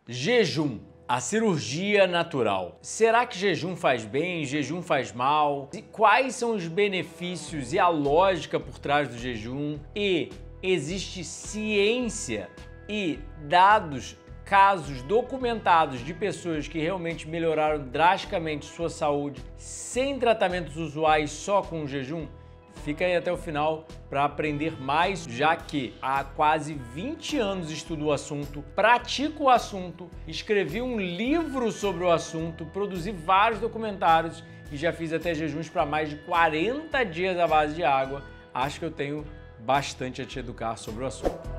Jejum, a cirurgia natural. Será que jejum faz bem? Jejum faz mal? E quais são os benefícios e a lógica por trás do jejum? E existe ciência e dados, casos documentados de pessoas que realmente melhoraram drasticamente sua saúde sem tratamentos usuais só com o jejum? Fica aí até o final para aprender mais, já que há quase 20 anos estudo o assunto, pratico o assunto, escrevi um livro sobre o assunto, produzi vários documentários e já fiz até jejuns para mais de 40 dias à base de água. Acho que eu tenho bastante a te educar sobre o assunto.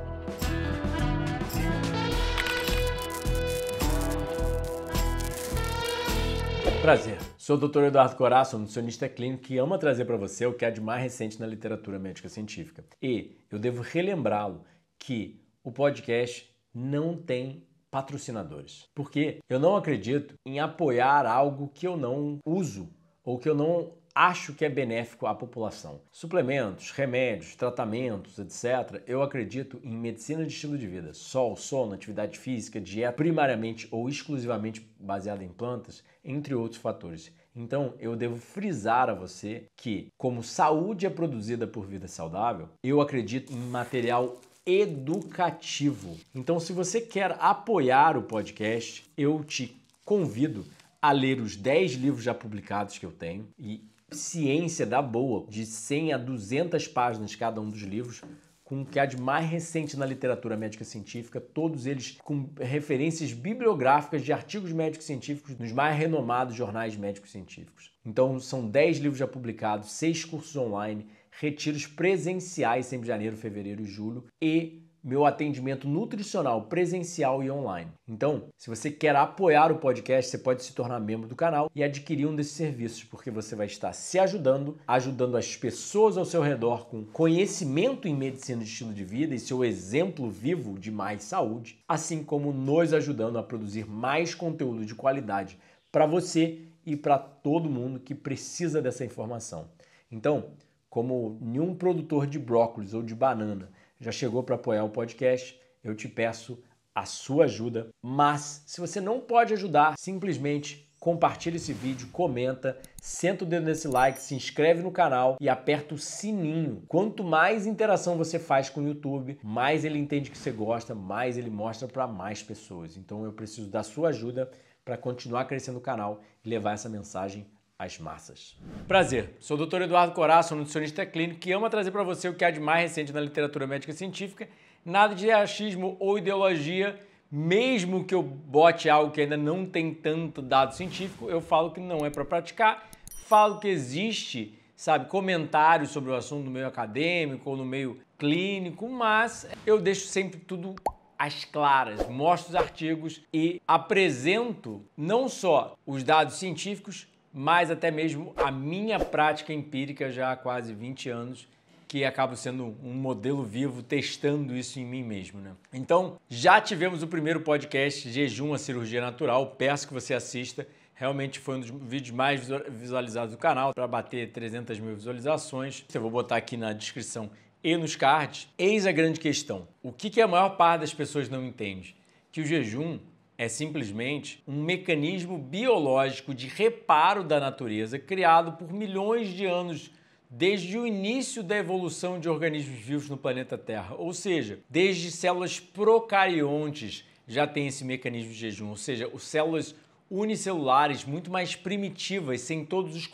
Prazer, sou o Dr. Eduardo Corá, sou nutricionista clínico que ama trazer para você o que há de mais recente na literatura médica científica. E eu devo relembrá-lo que o podcast não tem patrocinadores, porque eu não acredito em apoiar algo que eu não uso ou que eu não acho que é benéfico à população. Suplementos, remédios, tratamentos, etc. Eu acredito em medicina de estilo de vida. Sol, sono, atividade física, dieta primariamente ou exclusivamente baseada em plantas, entre outros fatores. Então, eu devo frisar a você que, como saúde é produzida por vida saudável, eu acredito em material educativo. Então, se você quer apoiar o podcast, eu te convido a ler os 10 livros já publicados que eu tenho e ciência da boa, de 100 a 200 páginas cada um dos livros, com o que há de mais recente na literatura médica científica, todos eles com referências bibliográficas de artigos médicos científicos nos mais renomados jornais médicos científicos. Então, são 10 livros já publicados, 6 cursos online, retiros presenciais sempre em janeiro, fevereiro e julho e meu atendimento nutricional presencial e online. Então, se você quer apoiar o podcast, você pode se tornar membro do canal e adquirir um desses serviços, porque você vai estar se ajudando, ajudando as pessoas ao seu redor com conhecimento em medicina de estilo de vida e seu exemplo vivo de mais saúde, assim como nos ajudando a produzir mais conteúdo de qualidade para você e para todo mundo que precisa dessa informação. Então, como nenhum produtor de brócolis ou de banana já chegou para apoiar o podcast, eu te peço a sua ajuda. Mas se você não pode ajudar, simplesmente compartilha esse vídeo, comenta, senta o dedo nesse like, se inscreve no canal e aperta o sininho. Quanto mais interação você faz com o YouTube, mais ele entende que você gosta, mais ele mostra para mais pessoas. Então eu preciso da sua ajuda para continuar crescendo o canal e levar essa mensagem às massas. Prazer, sou o Dr. Eduardo Corá, sou nutricionista clínico que ama trazer para você o que há de mais recente na literatura médica científica, nada de achismo ou ideologia, mesmo que eu bote algo que ainda não tem tanto dado científico, eu falo que não é para praticar, falo que existe, comentários sobre o assunto no meio acadêmico ou no meio clínico, mas eu deixo sempre tudo às claras, mostro os artigos e apresento não só os dados científicos, mas até mesmo a minha prática empírica já há quase 20 anos, que acabo sendo um modelo vivo testando isso em mim mesmo, né? Então, já tivemos o primeiro podcast, Jejum, a Cirurgia Natural, peço que você assista, realmente foi um dos vídeos mais visualizados do canal, para bater 300 mil visualizações, eu vou botar aqui na descrição e nos cards. Eis a grande questão, o que a maior parte das pessoas não entende? Que o jejum é simplesmente um mecanismo biológico de reparo da natureza criado por milhões de anos desde o início da evolução de organismos vivos no planeta Terra. Ou seja, desde células procariontes já tem esse mecanismo de jejum, ou seja, as células unicelulares muito mais primitivas, sem todos os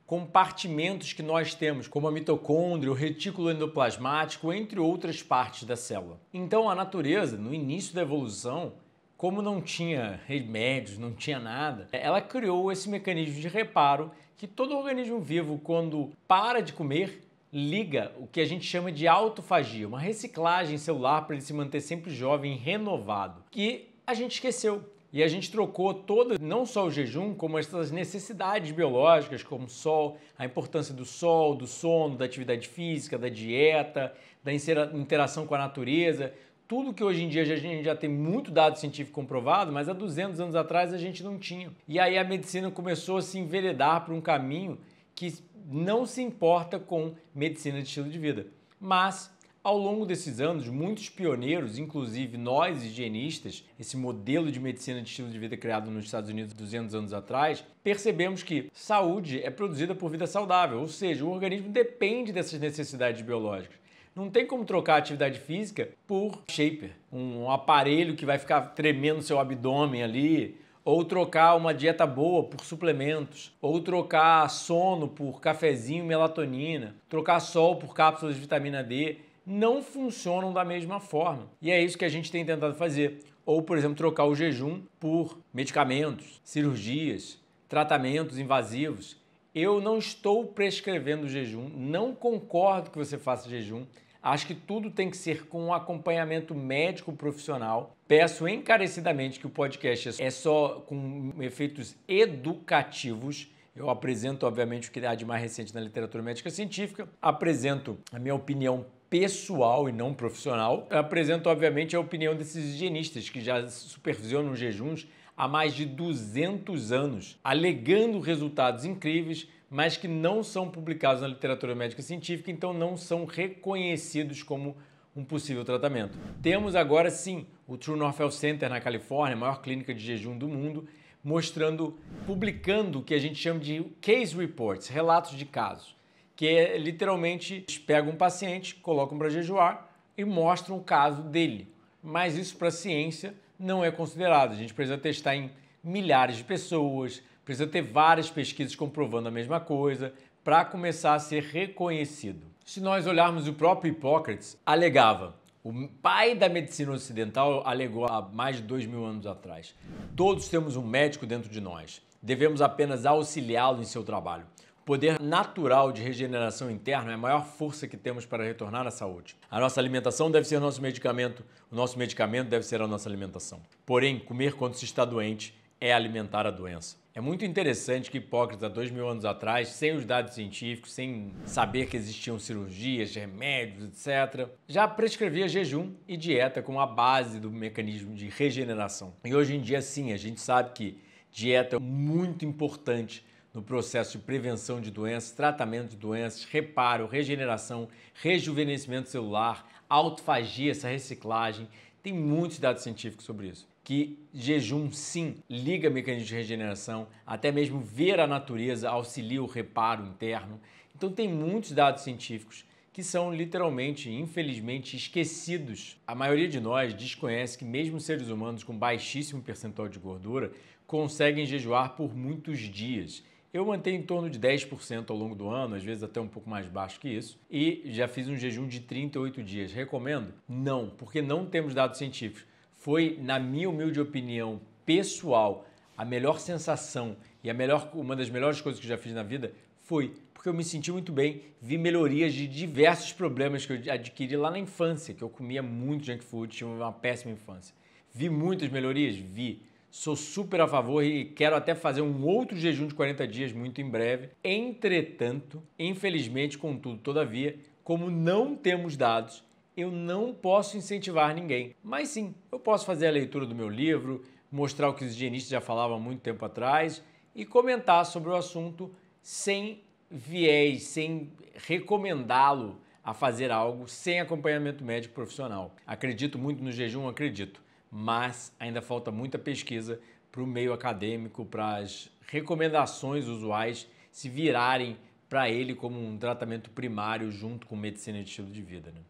compartimentos que nós temos, como a mitocôndria, o retículo endoplasmático, entre outras partes da célula. Então a natureza, no início da evolução, como não tinha remédios, não tinha nada, ela criou esse mecanismo de reparo que todo organismo vivo, quando para de comer, liga o que a gente chama de autofagia, uma reciclagem celular para ele se manter sempre jovem e renovado, que a gente esqueceu. E a gente trocou todo, não só o jejum, como essas necessidades biológicas, como o sol, a importância do sol, do sono, da atividade física, da dieta, da interação com a natureza, tudo que hoje em dia a gente já tem muito dado científico comprovado, mas há 200 anos atrás a gente não tinha. E aí a medicina começou a se enveredar por um caminho que não se importa com medicina de estilo de vida, mas Ao longo desses anos, muitos pioneiros, inclusive nós higienistas, esse modelo de medicina de estilo de vida criado nos Estados Unidos 200 anos atrás, percebemos que saúde é produzida por vida saudável, ou seja, o organismo depende dessas necessidades biológicas. Não tem como trocar a atividade física por shaper, um aparelho que vai ficar tremendo seu abdômen ali, ou trocar uma dieta boa por suplementos, ou trocar sono por cafezinho e melatonina, trocar sol por cápsulas de vitamina D, não funcionam da mesma forma. E é isso que a gente tem tentado fazer. Ou, por exemplo, trocar o jejum por medicamentos, cirurgias, tratamentos invasivos. Eu não estou prescrevendo jejum, não concordo que você faça jejum. Acho que tudo tem que ser com um acompanhamento médico profissional. Peço encarecidamente que o podcast é só com efeitos educativos. Eu apresento, obviamente, o que há de mais recente na literatura médica científica. Apresento a minha opinião pessoal e não profissional. Eu apresento, obviamente, a opinião desses higienistas que já supervisionam jejuns há mais de 200 anos, alegando resultados incríveis, mas que não são publicados na literatura médica científica, então não são reconhecidos como um possível tratamento. Temos agora sim o True North Health Center na Califórnia, a maior clínica de jejum do mundo, publicando o que a gente chama de case reports, relatos de casos, que é literalmente eles pegam um paciente, colocam para jejuar e mostram o caso dele. Mas isso para a ciência não é considerado. A gente precisa testar em milhares de pessoas, precisa ter várias pesquisas comprovando a mesma coisa para começar a ser reconhecido. Se nós olharmos o próprio Hipócrates, alegava, o pai da medicina ocidental alegou há mais de 2000 anos atrás, todos temos um médico dentro de nós, devemos apenas auxiliá-lo em seu trabalho. O poder natural de regeneração interna é a maior força que temos para retornar à saúde. A nossa alimentação deve ser nosso medicamento, o nosso medicamento deve ser a nossa alimentação. Porém, comer quando se está doente é alimentar a doença. É muito interessante que Hipócrates, há 2000 anos atrás, sem os dados científicos, sem saber que existiam cirurgias, remédios, etc., já prescrevia jejum e dieta como a base do mecanismo de regeneração. E hoje em dia, sim, a gente sabe que dieta é muito importante no processo de prevenção de doenças, tratamento de doenças, reparo, regeneração, rejuvenescimento celular, autofagia, essa reciclagem. Tem muitos dados científicos sobre isso. Que jejum, sim, liga mecanismos de regeneração, até mesmo ver a natureza auxilia o reparo interno. Então tem muitos dados científicos que são literalmente, infelizmente, esquecidos. A maioria de nós desconhece que mesmo seres humanos com baixíssimo percentual de gordura conseguem jejuar por muitos dias. Eu mantenho em torno de 10% ao longo do ano, às vezes até um pouco mais baixo que isso, e já fiz um jejum de 38 dias. Recomendo? Não, porque não temos dados científicos. Foi, na minha humilde opinião pessoal, a melhor sensação e uma das melhores coisas que eu já fiz na vida foi porque eu me senti muito bem, vi melhorias de diversos problemas que eu adquiri lá na infância, que eu comia muito junk food, tinha uma péssima infância. Vi muitas melhorias? Vi. Sou super a favor e quero até fazer um outro jejum de 40 dias muito em breve. Entretanto, infelizmente, contudo, todavia, como não temos dados, eu não posso incentivar ninguém. Mas sim, eu posso fazer a leitura do meu livro, mostrar o que os higienistas já falavam há muito tempo atrás e comentar sobre o assunto sem viés, sem recomendá-lo a fazer algo sem acompanhamento médico profissional. Acredito muito no jejum, acredito, mas ainda falta muita pesquisa para o meio acadêmico, para as recomendações usuais se virarem para ele como um tratamento primário junto com medicina de estilo de vida, né?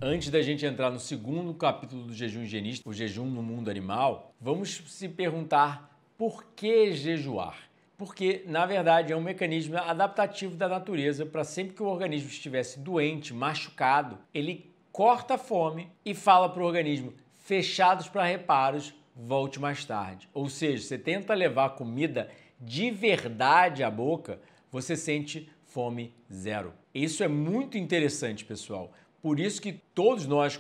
Antes da gente entrar no segundo capítulo do jejum higienista, o jejum no mundo animal, vamos se perguntar por que jejuar? Porque, na verdade, é um mecanismo adaptativo da natureza para sempre que o organismo estivesse doente, machucado, ele corta a fome e fala para o organismo, fechados para reparos, volte mais tarde. Ou seja, você tenta levar comida de verdade à boca, você sente fome zero. Isso é muito interessante, pessoal. Por isso que todos nós,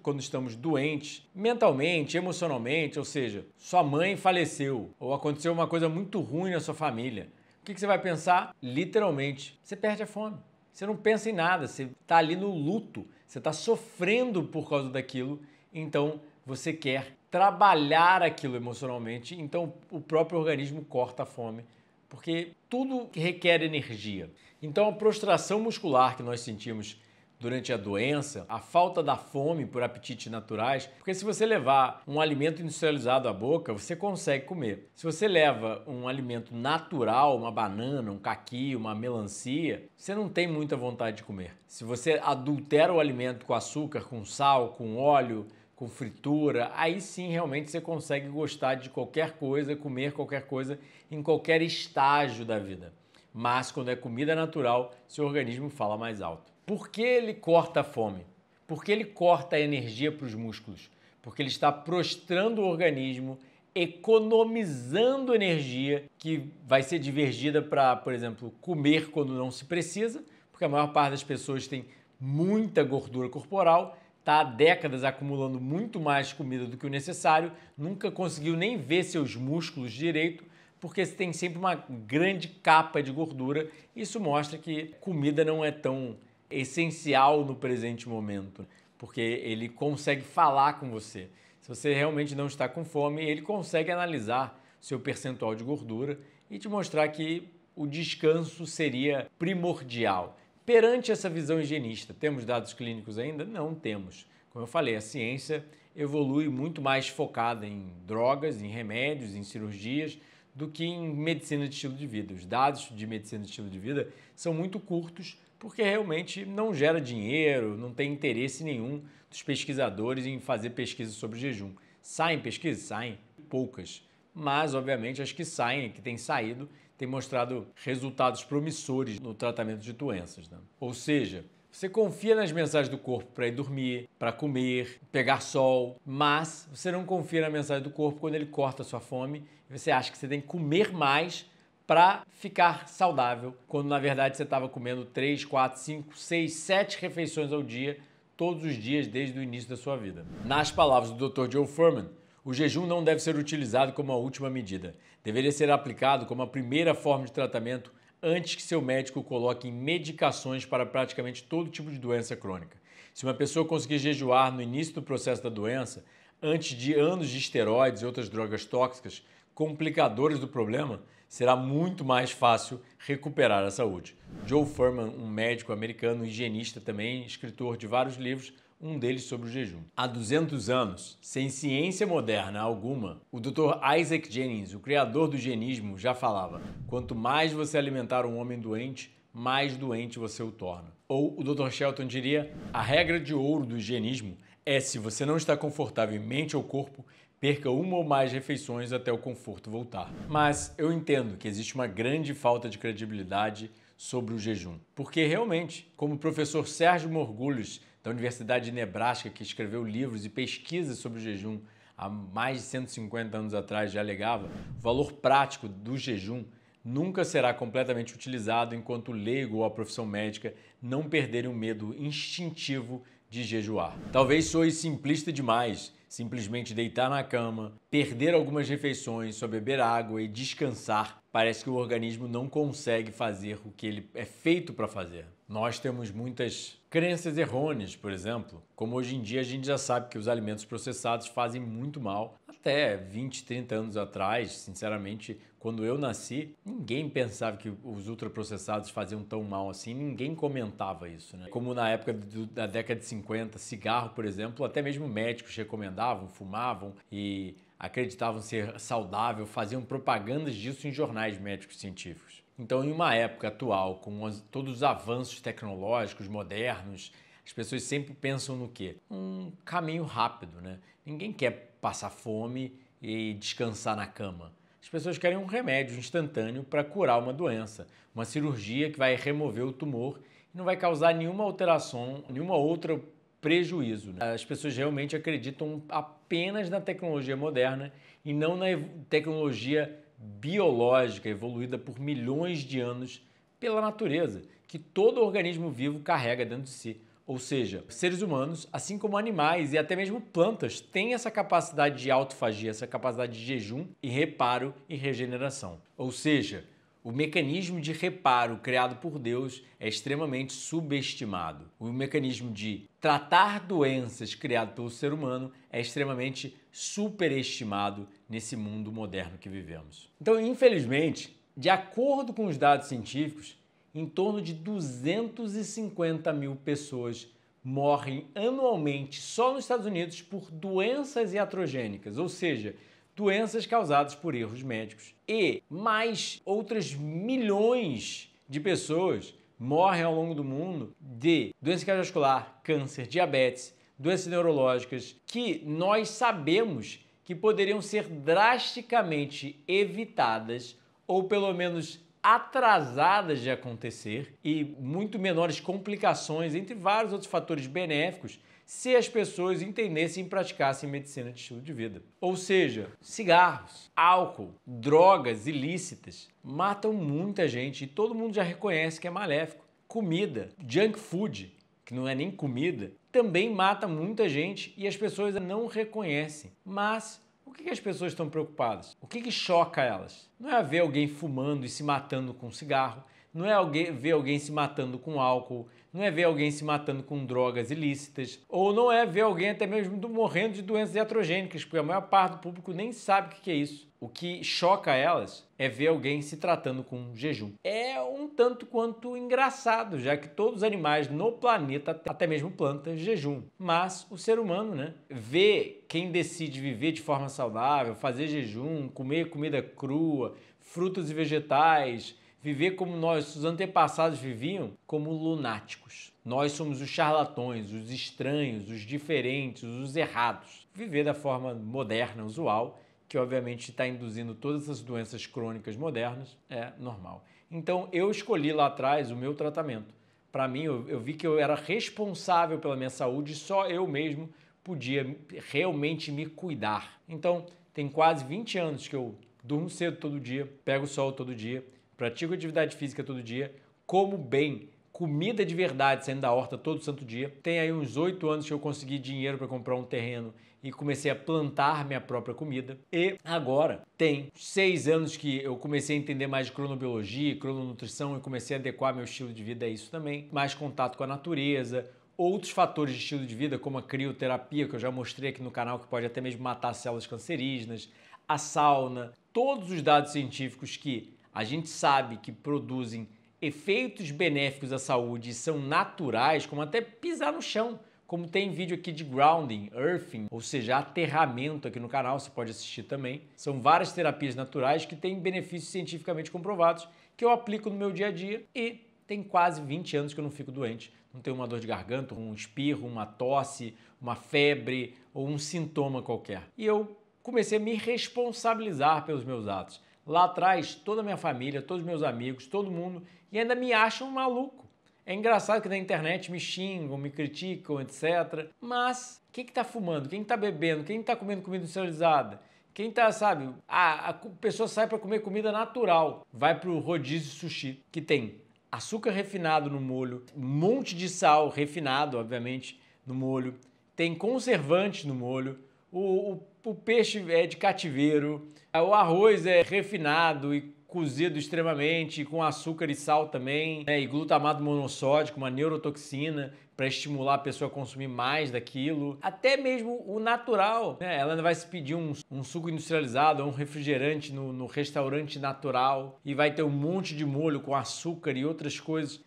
quando estamos doentes, mentalmente, emocionalmente, ou seja, sua mãe faleceu ou aconteceu uma coisa muito ruim na sua família, o que você vai pensar? Literalmente, você perde a fome. Você não pensa em nada, você está ali no luto, você está sofrendo por causa daquilo, então você quer trabalhar aquilo emocionalmente, então o próprio organismo corta a fome, porque tudo requer energia. Então a prostração muscular que nós sentimos durante a doença, a falta da fome por apetites naturais, porque se você levar um alimento industrializado à boca, você consegue comer. Se você leva um alimento natural, uma banana, um caqui, uma melancia, você não tem muita vontade de comer. Se você adultera o alimento com açúcar, com sal, com óleo, com fritura, aí sim realmente você consegue gostar de qualquer coisa, comer qualquer coisa em qualquer estágio da vida. Mas quando é comida natural, seu organismo fala mais alto. Por que ele corta a fome? Por que ele corta a energia para os músculos? Porque ele está prostrando o organismo, economizando energia que vai ser divergida para, por exemplo, comer quando não se precisa, porque a maior parte das pessoas tem muita gordura corporal, está há décadas acumulando muito mais comida do que o necessário, nunca conseguiu nem ver seus músculos direito, porque tem sempre uma grande capa de gordura. Isso mostra que comida não é tão essencial no presente momento, porque ele consegue falar com você. Se você realmente não está com fome, ele consegue analisar seu percentual de gordura e te mostrar que o descanso seria primordial. Perante essa visão higienista, temos dados clínicos ainda? Não temos. Como eu falei, a ciência evolui muito mais focada em drogas, em remédios, em cirurgias, do que em medicina de estilo de vida. Os dados de medicina de estilo de vida são muito curtos porque realmente não gera dinheiro, não tem interesse nenhum dos pesquisadores em fazer pesquisas sobre jejum. Saem pesquisas? Saem poucas. Mas, obviamente, as que saem, que têm saído, têm mostrado resultados promissores no tratamento de doenças, né? Ou seja, você confia nas mensagens do corpo para ir dormir, para comer, pegar sol, mas você não confia na mensagem do corpo quando ele corta a sua fome e você acha que você tem que comer mais para ficar saudável, quando na verdade você estava comendo 3, 4, 5, 6, 7 refeições ao dia, todos os dias desde o início da sua vida. Nas palavras do Dr. Joe Fuhrman, o jejum não deve ser utilizado como a última medida. Deveria ser aplicado como a primeira forma de tratamento antes que seu médico coloque medicações para praticamente todo tipo de doença crônica. Se uma pessoa conseguir jejuar no início do processo da doença, antes de anos de esteroides e outras drogas tóxicas, complicadores do problema, será muito mais fácil recuperar a saúde. Joe Fuhrman, um médico americano, higienista também, escritor de vários livros, um deles sobre o jejum. Há 200 anos, sem ciência moderna alguma, o Dr. Isaac Jennings, o criador do higienismo, já falava: quanto mais você alimentar um homem doente, mais doente você o torna. Ou o Dr. Shelton diria: a regra de ouro do higienismo é, se você não está confortável em mente ou corpo, perca uma ou mais refeições até o conforto voltar. Mas eu entendo que existe uma grande falta de credibilidade sobre o jejum. Porque realmente, como o professor Sérgio Morgulhos, da Universidade de Nebraska, que escreveu livros e pesquisas sobre o jejum há mais de 150 anos atrás, já alegava, o valor prático do jejum nunca será completamente utilizado enquanto o leigo ou a profissão médica não perderem o medo instintivo de jejuar. Talvez soe simplista demais simplesmente deitar na cama, perder algumas refeições, só beber água e descansar. Parece que o organismo não consegue fazer o que ele é feito para fazer. Nós temos muitas crenças errôneas, por exemplo, como hoje em dia a gente já sabe que os alimentos processados fazem muito mal. Até 20, 30 anos atrás, sinceramente, quando eu nasci, ninguém pensava que os ultraprocessados faziam tão mal assim, ninguém comentava isso, né? Como na época da década de 50, cigarro, por exemplo, até mesmo médicos recomendavam, fumavam e acreditavam ser saudável, faziam propagandas disso em jornais médicos científicos. Então, em uma época atual, com todos os avanços tecnológicos modernos, as pessoas sempre pensam no quê? Um caminho rápido, né? Ninguém quer passar fome e descansar na cama. As pessoas querem um remédio instantâneo para curar uma doença, uma cirurgia que vai remover o tumor e não vai causar nenhuma alteração, nenhuma outra prejuízo, né? As pessoas realmente acreditam apenas na tecnologia moderna e não na tecnologia biológica evoluída por milhões de anos pela natureza, que todo organismo vivo carrega dentro de si. Ou seja, seres humanos, assim como animais e até mesmo plantas, têm essa capacidade de autofagia, essa capacidade de jejum e reparo e regeneração. Ou seja, o mecanismo de reparo criado por Deus é extremamente subestimado. O mecanismo de tratar doenças criado pelo ser humano é extremamente superestimado nesse mundo moderno que vivemos. Então, infelizmente, de acordo com os dados científicos, em torno de 250 mil pessoas morrem anualmente só nos Estados Unidos por doenças iatrogênicas, ou seja, doenças causadas por erros médicos. E mais outras milhões de pessoas morrem ao longo do mundo de doença cardiovascular, câncer, diabetes, doenças neurológicas, que nós sabemos que poderiam ser drasticamente evitadas ou pelo menos atrasadas de acontecer e muito menores complicações, entre vários outros fatores benéficos, se as pessoas entendessem e praticassem medicina de estilo de vida. Ou seja, cigarros, álcool, drogas ilícitas matam muita gente e todo mundo já reconhece que é maléfico. Comida, junk food, que não é nem comida, também mata muita gente e as pessoas não reconhecem. Mas o que as pessoas estão preocupadas? O que choca elas? Não é ver alguém fumando e se matando com cigarro, não é ver alguém se matando com álcool, não é ver alguém se matando com drogas ilícitas, ou não é ver alguém até mesmo morrendo de doenças iatrogênicas, porque a maior parte do público nem sabe o que é isso. O que choca elas é ver alguém se tratando com jejum. É um tanto quanto engraçado, já que todos os animais no planeta, até mesmo plantas, jejum. Mas o ser humano, né? Vê quem decide viver de forma saudável, fazer jejum, comer comida crua, frutas e vegetais, viver como nossos antepassados viviam, como lunáticos. Nós somos os charlatões, os estranhos, os diferentes, os errados. Viver da forma moderna, usual, que obviamente está induzindo todas essas doenças crônicas modernas, é normal. Então eu escolhi lá atrás o meu tratamento. Para mim, eu vi que eu era responsável pela minha saúde e só eu mesmo podia realmente me cuidar. Então, tem quase 20 anos que eu durmo cedo todo dia, pego sol todo dia, pratico atividade física todo dia, como bem, comida de verdade saindo da horta todo santo dia. Tem aí uns 8 anos que eu consegui dinheiro para comprar um terreno e comecei a plantar minha própria comida. E agora tem 6 anos que eu comecei a entender mais de cronobiologia, crononutrição e comecei a adequar meu estilo de vida a isso também. Mais contato com a natureza, outros fatores de estilo de vida, como a crioterapia, que eu já mostrei aqui no canal, que pode até mesmo matar células cancerígenas, a sauna, todos os dados científicos que a gente sabe que produzem efeitos benéficos à saúde e são naturais, como até pisar no chão, como tem vídeo aqui de grounding, earthing, ou seja, aterramento aqui no canal, você pode assistir também. São várias terapias naturais que têm benefícios cientificamente comprovados que eu aplico no meu dia a dia e tem quase 20 anos que eu não fico doente. Não tenho uma dor de garganta, um espirro, uma tosse, uma febre ou um sintoma qualquer. E eu comecei a me responsabilizar pelos meus atos. Lá atrás, toda a minha família, todos os meus amigos, todo mundo, e ainda me acham maluco. É engraçado que na internet me xingam, me criticam, etc. Mas quem que tá fumando? Quem que tá bebendo? Quem que tá comendo comida industrializada? Quem tá, sabe? A pessoa sai para comer comida natural. Vai pro rodízio sushi, que tem açúcar refinado no molho, um monte de sal refinado, obviamente, no molho. Tem conservante no molho. O peixe é de cativeiro. O arroz é refinado e cozido extremamente, com açúcar e sal também, né? E glutamato monossódico, uma neurotoxina, para estimular a pessoa a consumir mais daquilo. Até mesmo o natural, né? Ela ainda vai se pedir um suco industrializado ou um refrigerante no restaurante natural e vai ter um monte de molho com açúcar e outras coisas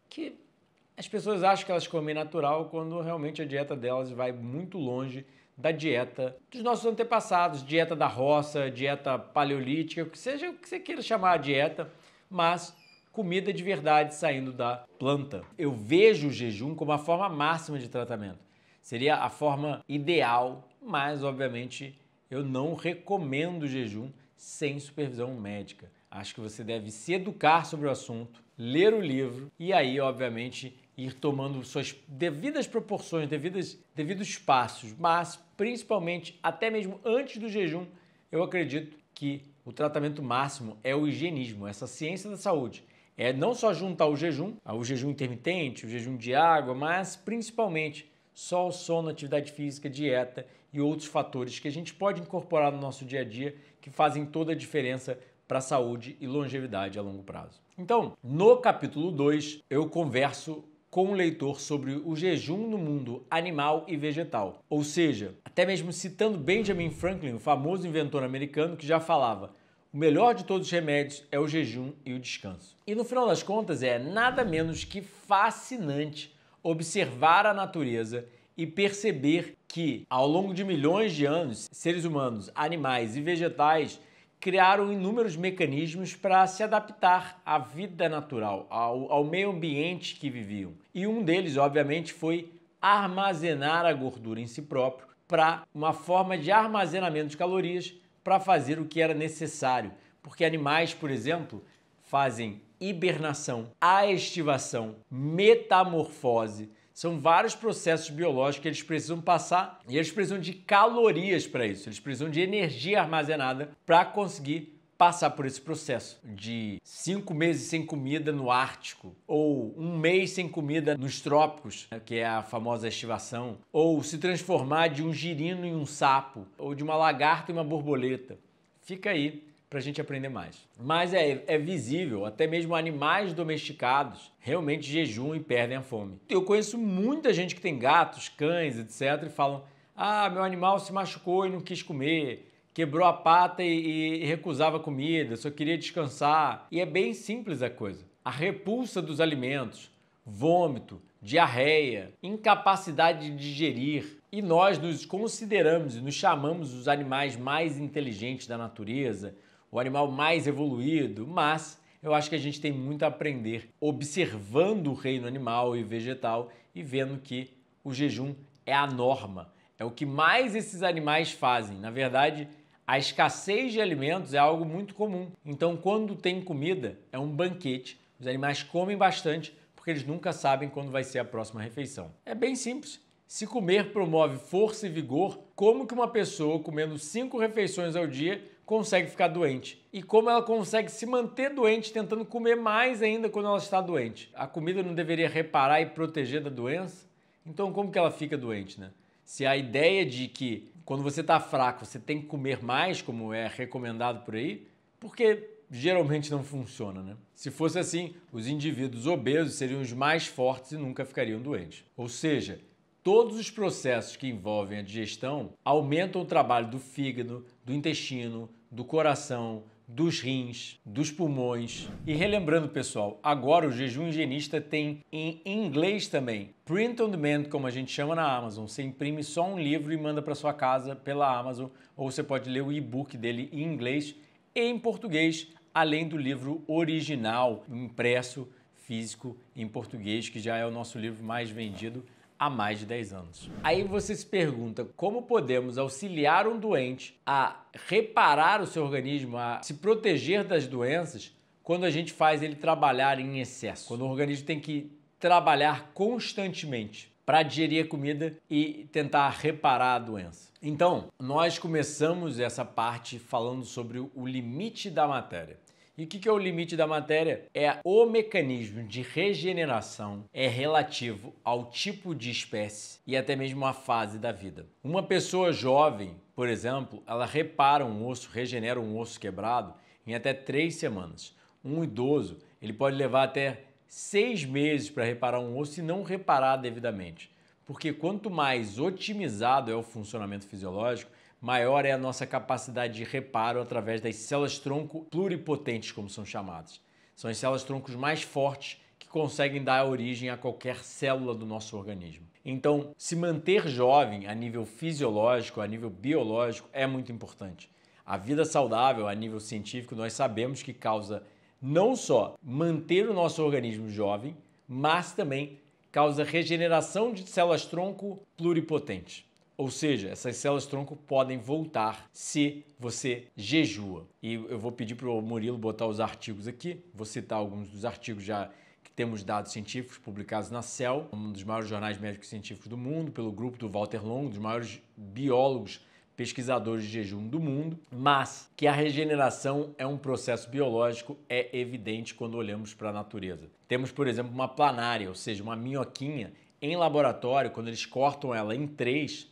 que as pessoas acham que elas comem natural quando realmente a dieta delas vai muito longe da dieta dos nossos antepassados, dieta da roça, dieta paleolítica, que seja o que você queira chamar de dieta, mas comida de verdade saindo da planta. Eu vejo o jejum como a forma máxima de tratamento. Seria a forma ideal, mas obviamente eu não recomendo o jejum sem supervisão médica. Acho que você deve se educar sobre o assunto, ler o livro e aí, obviamente, ir tomando suas devidas proporções, devidos passos, mas principalmente até mesmo antes do jejum, eu acredito que o tratamento máximo é o higienismo, essa ciência da saúde. É não só juntar o jejum intermitente, o jejum de água, mas principalmente só o sono, atividade física, dieta e outros fatores que a gente pode incorporar no nosso dia a dia que fazem toda a diferença para a saúde e longevidade a longo prazo. Então, no capítulo 2, eu converso com o leitor sobre o jejum no mundo animal e vegetal. Ou seja, até mesmo citando Benjamin Franklin, o famoso inventor americano que já falava: O melhor de todos os remédios é o jejum e o descanso. E no final das contas é nada menos que fascinante observar a natureza e perceber que, ao longo de milhões de anos, seres humanos, animais e vegetais criaram inúmeros mecanismos para se adaptar à vida natural, ao meio ambiente que viviam. E um deles, obviamente, foi armazenar a gordura em si próprio para uma forma de armazenamento de calorias para fazer o que era necessário. Porque animais, por exemplo, fazem hibernação, aestivação, metamorfose. São vários processos biológicos que eles precisam passar e eles precisam de calorias para isso. Eles precisam de energia armazenada para conseguir passar por esse processo de 5 meses sem comida no Ártico, ou 1 mês sem comida nos trópicos, que é a famosa estivação, ou se transformar de um girino em um sapo, ou de uma lagarta em uma borboleta. Fica aí para a gente aprender mais. Mas é visível, até mesmo animais domesticados realmente jejuam e perdem a fome. Eu conheço muita gente que tem gatos, cães, etc. e falam: ah, meu animal se machucou e não quis comer, quebrou a pata e recusava comida, só queria descansar. E é bem simples a coisa. A repulsa dos alimentos, vômito, diarreia, incapacidade de digerir. E nós nos consideramos e nos chamamos os animais mais inteligentes da natureza, o animal mais evoluído, mas eu acho que a gente tem muito a aprender observando o reino animal e vegetal e vendo que o jejum é a norma, é o que mais esses animais fazem. Na verdade, a escassez de alimentos é algo muito comum. Então, quando tem comida, é um banquete. Os animais comem bastante porque eles nunca sabem quando vai ser a próxima refeição. É bem simples. Se comer promove força e vigor, como que uma pessoa comendo 5 refeições ao dia consegue ficar doente? E como ela consegue se manter doente tentando comer mais ainda quando ela está doente? A comida não deveria reparar e proteger da doença? Então como que ela fica doente, né? Se a ideia de que quando você está fraco você tem que comer mais, como é recomendado por aí, porque geralmente não funciona, né? Se fosse assim, os indivíduos obesos seriam os mais fortes e nunca ficariam doentes. Ou seja, todos os processos que envolvem a digestão aumentam o trabalho do fígado, do intestino, do coração, dos rins, dos pulmões. E relembrando, pessoal, agora o jejum higienista tem em inglês também. Print on demand, como a gente chama na Amazon. Você imprime só um livro e manda para sua casa pela Amazon, ou você pode ler o e-book dele em inglês e em português, além do livro original, impresso, físico, em português, que já é o nosso livro mais vendido há mais de 10 anos. Aí você se pergunta como podemos auxiliar um doente a reparar o seu organismo, a se proteger das doenças quando a gente faz ele trabalhar em excesso, quando o organismo tem que trabalhar constantemente para digerir a comida e tentar reparar a doença. Então, nós começamos essa parte falando sobre o limite da matéria. E o que é o limite da matéria? É o mecanismo de regeneração é relativo ao tipo de espécie e até mesmo à fase da vida. Uma pessoa jovem, por exemplo, ela repara um osso, regenera um osso quebrado em até 3 semanas. Um idoso, ele pode levar até 6 meses para reparar um osso e não reparar devidamente. Porque quanto mais otimizado é o funcionamento fisiológico, maior é a nossa capacidade de reparo através das células-tronco pluripotentes, como são chamadas. São as células-troncos mais fortes que conseguem dar origem a qualquer célula do nosso organismo. Então, se manter jovem a nível fisiológico, a nível biológico, é muito importante. A vida saudável, a nível científico, nós sabemos que causa não só manter o nosso organismo jovem, mas também causa regeneração de células-tronco pluripotentes. Ou seja, essas células-tronco podem voltar se você jejua. E eu vou pedir para o Murilo botar os artigos aqui, vou citar alguns dos artigos já que temos dados científicos publicados na Cell, um dos maiores jornais médicos científicos do mundo, pelo grupo do Walter Longo, dos maiores biólogos pesquisadores de jejum do mundo, mas que a regeneração é um processo biológico é evidente quando olhamos para a natureza. Temos, por exemplo, uma planária, ou seja, uma minhoquinha em laboratório, quando eles cortam ela em 3,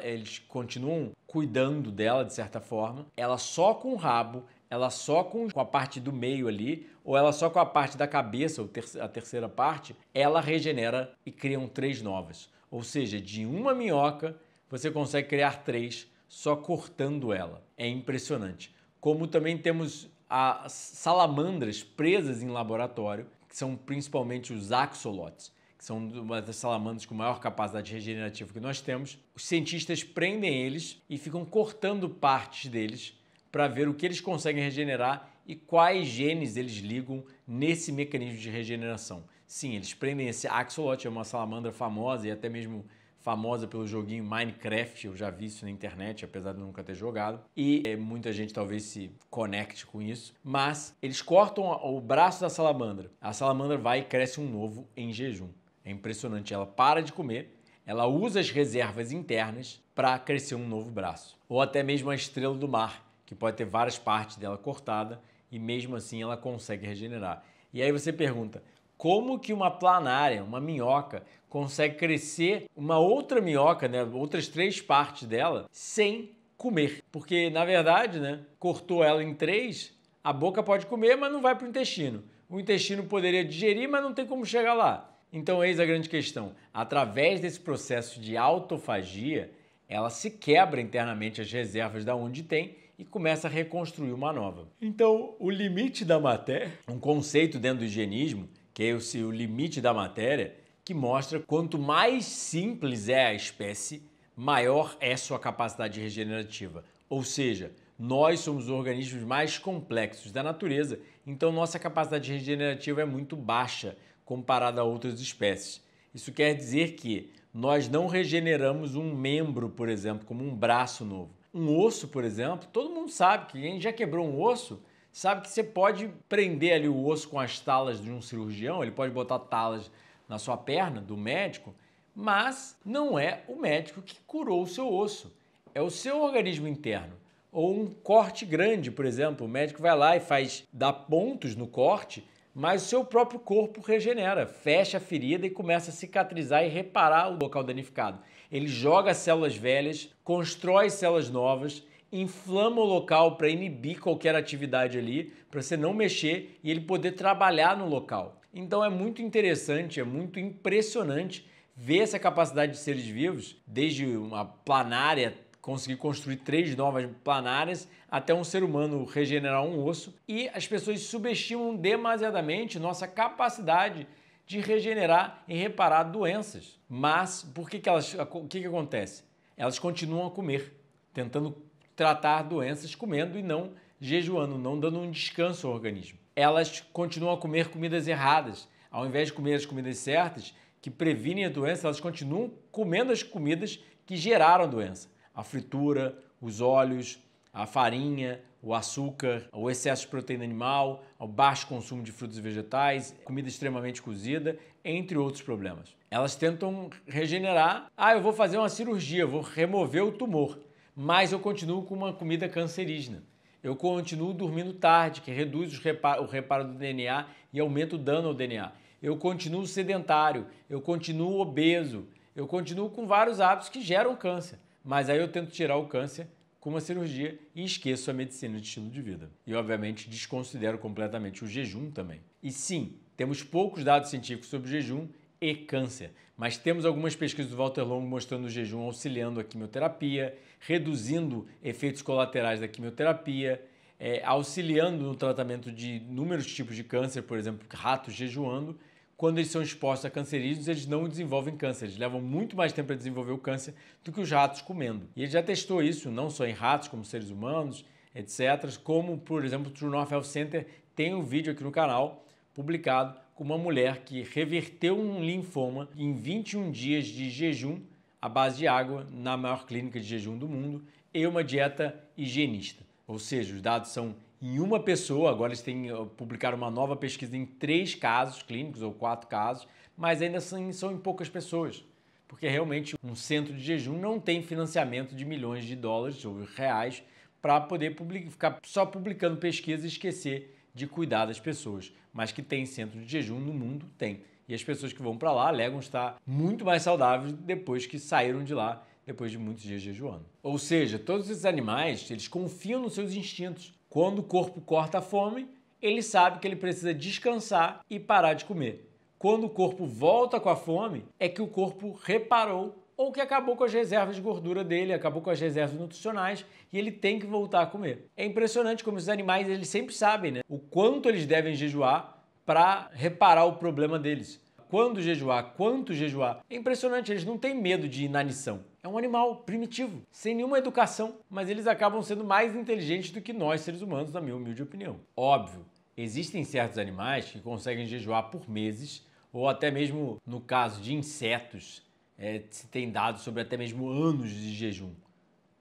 eles continuam cuidando dela de certa forma, ela só com o rabo, ela só com a parte do meio ali, ou ela só com a parte da cabeça, ou a terceira parte, ela regenera e criam 3 novas. Ou seja, de uma minhoca você consegue criar 3 só cortando ela. É impressionante. como também temos as salamandras presas em laboratório, que são principalmente os axolotes, que são uma das salamandras com maior capacidade regenerativa que nós temos. Os cientistas prendem eles e ficam cortando partes deles para ver o que eles conseguem regenerar e quais genes eles ligam nesse mecanismo de regeneração. Sim, eles prendem esse axolote, é uma salamandra famosa e até mesmo famosa pelo joguinho Minecraft, eu já vi isso na internet, apesar de nunca ter jogado, e muita gente talvez se conecte com isso, mas eles cortam o braço da salamandra, a salamandra vai e cresce um novo em jejum. É impressionante, ela para de comer, ela usa as reservas internas para crescer um novo braço. Ou até mesmo a estrela do mar, que pode ter várias partes dela cortada e mesmo assim ela consegue regenerar. E aí você pergunta, como que uma planária, uma minhoca, consegue crescer uma outra minhoca, né, outras 3 partes dela, sem comer? Porque, na verdade, né, cortou ela em 3, a boca pode comer, mas não vai para o intestino. O intestino poderia digerir, mas não tem como chegar lá. Então, eis a grande questão. Através desse processo de autofagia, ela se quebra internamente as reservas da onde tem e começa a reconstruir uma nova. Então, o limite da matéria, um conceito dentro do higienismo, que é o limite da matéria, que mostra quanto mais simples é a espécie, maior é sua capacidade regenerativa. Ou seja, nós somos os organismos mais complexos da natureza, então nossa capacidade regenerativa é muito baixa comparada a outras espécies. Isso quer dizer que nós não regeneramos um membro, por exemplo, como um braço novo. Um osso, por exemplo, todo mundo sabe que quem já quebrou um osso sabe que você pode prender ali o osso com as talas de um cirurgião, ele pode botar talas na sua perna, do médico, mas não é o médico que curou o seu osso, é o seu organismo interno. Ou um corte grande, por exemplo, o médico vai lá e dá pontos no corte, mas o seu próprio corpo regenera, fecha a ferida e começa a cicatrizar e reparar o local danificado. Ele joga células velhas, constrói células novas, inflama o local para inibir qualquer atividade ali, para você não mexer e ele poder trabalhar no local. Então é muito interessante, é muito impressionante ver essa capacidade de seres vivos, desde uma planária conseguir construir 3 novas planárias até um ser humano regenerar um osso, e as pessoas subestimam demasiadamente nossa capacidade de regenerar e reparar doenças. Mas o que acontece? Elas continuam a comer, tentando tratar doenças comendo e não jejuando, não dando um descanso ao organismo. Elas continuam a comer comidas erradas. Ao invés de comer as comidas certas, que previnem a doença, elas continuam comendo as comidas que geraram a doença. A fritura, os óleos, a farinha, o açúcar, o excesso de proteína animal, o baixo consumo de frutos e vegetais, comida extremamente cozida, entre outros problemas. Elas tentam regenerar. Eu vou fazer uma cirurgia, vou remover o tumor, mas eu continuo com uma comida cancerígena. Eu continuo dormindo tarde, que reduz o reparo do DNA e aumenta o dano ao DNA. Eu continuo sedentário, eu continuo obeso, eu continuo com vários hábitos que geram câncer. Mas aí eu tento tirar o câncer com uma cirurgia e esqueço a medicina de estilo de vida. E, obviamente, desconsidero completamente o jejum também. E sim, temos poucos dados científicos sobre jejum e câncer, mas temos algumas pesquisas do Walter Longo mostrando o jejum auxiliando a quimioterapia, reduzindo efeitos colaterais da quimioterapia, auxiliando no tratamento de inúmeros tipos de câncer, por exemplo, ratos jejuando. Quando eles são expostos a cancerígenos, eles não desenvolvem câncer. Eles levam muito mais tempo a desenvolver o câncer do que os ratos comendo. E ele já testou isso, não só em ratos, como seres humanos, etc. Como, por exemplo, o True North Health Center tem um vídeo aqui no canal publicado com uma mulher que reverteu um linfoma em 21 dias de jejum à base de água na maior clínica de jejum do mundo e uma dieta higienista. Ou seja, os dados são em uma pessoa, agora eles publicaram uma nova pesquisa em 3 casos clínicos ou 4 casos, mas ainda assim são em poucas pessoas, porque realmente um centro de jejum não tem financiamento de milhões de dólares ou reais para poder ficar só publicando pesquisas e esquecer de cuidar das pessoas, mas que tem centro de jejum no mundo, tem. E as pessoas que vão para lá alegam estar muito mais saudáveis depois que saíram de lá, depois de muitos dias jejuando. Ou seja, todos esses animais, eles confiam nos seus instintos. Quando o corpo corta a fome, ele sabe que ele precisa descansar e parar de comer. Quando o corpo volta com a fome, é que o corpo reparou ou que acabou com as reservas de gordura dele, acabou com as reservas nutricionais e ele tem que voltar a comer. É impressionante como esses animais eles sempre sabem, né, o quanto eles devem jejuar para reparar o problema deles. Quando jejuar, quanto jejuar. É impressionante, eles não têm medo de inanição. É um animal primitivo, sem nenhuma educação, mas eles acabam sendo mais inteligentes do que nós, seres humanos, na minha humilde opinião. Óbvio, existem certos animais que conseguem jejuar por meses, ou até mesmo no caso de insetos, se tem dados sobre até mesmo anos de jejum,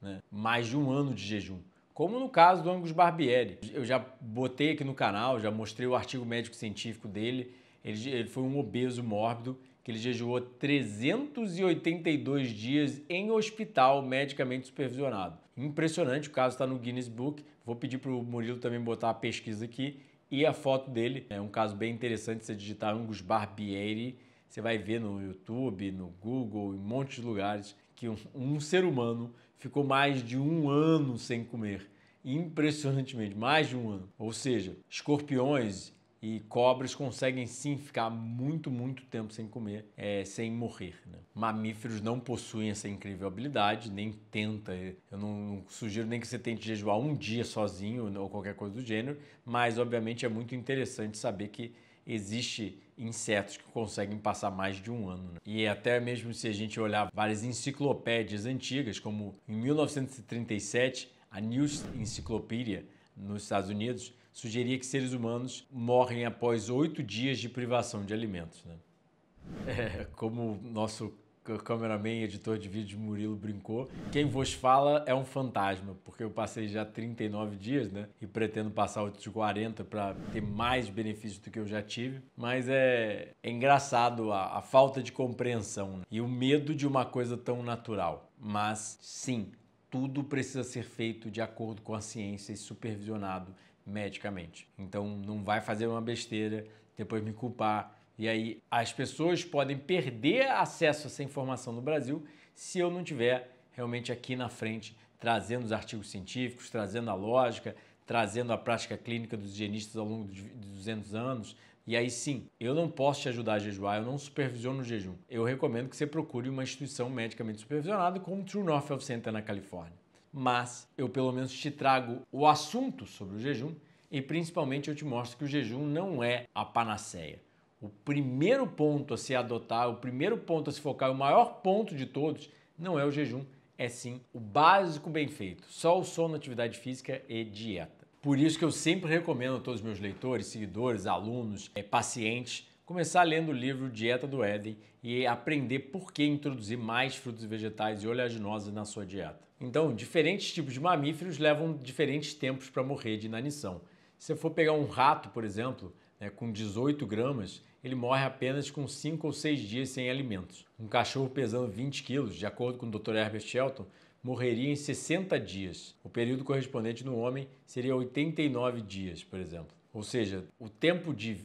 né? Mais de um ano de jejum. Como no caso do Angus Barbieri. Eu já botei aqui no canal, já mostrei o artigo médico-científico dele. Ele foi um obeso mórbido que ele jejuou 382 dias em hospital medicamente supervisionado. Impressionante, o caso está no Guinness Book. Vou pedir para o Murilo também botar a pesquisa aqui e a foto dele. É um caso bem interessante, se você digitar Angus Barbieri, você vai ver no YouTube, no Google, em um monte de lugares, que um ser humano ficou mais de um ano sem comer. Impressionantemente, mais de um ano. Ou seja, escorpiões e cobras conseguem sim ficar muito tempo sem comer, sem morrer, né? Mamíferos não possuem essa incrível habilidade, nem tenta. Eu não sugiro nem que você tente jejuar um dia sozinho ou qualquer coisa do gênero, mas obviamente é muito interessante saber que existe insetos que conseguem passar mais de um ano, né? E até mesmo se a gente olhar várias enciclopédias antigas, como em 1937, a News Encyclopedia nos Estados Unidos sugeria que seres humanos morrem após 8 dias de privação de alimentos, né? Como nosso cameraman e editor de vídeo Murilo brincou, quem vos fala é um fantasma, porque eu passei já 39 dias, né? E pretendo passar outros 40 para ter mais benefícios do que eu já tive. Mas é engraçado a falta de compreensão, né? E o medo de uma coisa tão natural. Mas sim, tudo precisa ser feito de acordo com a ciência e supervisionado medicamente. Então não vai fazer uma besteira, depois me culpar. E aí as pessoas podem perder acesso a essa informação no Brasil se eu não tiver realmente aqui na frente trazendo os artigos científicos, trazendo a lógica, trazendo a prática clínica dos higienistas ao longo de 200 anos. E aí sim, eu não posso te ajudar a jejuar, eu não supervisiono o jejum. Eu recomendo que você procure uma instituição medicamente supervisionada como o True North Health Center na Califórnia. Mas eu pelo menos te trago o assunto sobre o jejum e principalmente eu te mostro que o jejum não é a panaceia. O primeiro ponto a se adotar, o primeiro ponto a se focar, o maior ponto de todos, não é o jejum, é sim o básico bem feito, só o sono, atividade física e dieta. Por isso que eu sempre recomendo a todos os meus leitores, seguidores, alunos, pacientes, começar lendo o livro Dieta do Éden e aprender por que introduzir mais frutos e vegetais e oleaginosas na sua dieta. Então, diferentes tipos de mamíferos levam diferentes tempos para morrer de inanição. Se você for pegar um rato, por exemplo, com 18 gramas, ele morre apenas com 5 ou 6 dias sem alimentos. Um cachorro pesando 20 quilos, de acordo com o Dr. Herbert Shelton, morreria em 60 dias. O período correspondente no homem seria 89 dias, por exemplo. Ou seja, o tempo de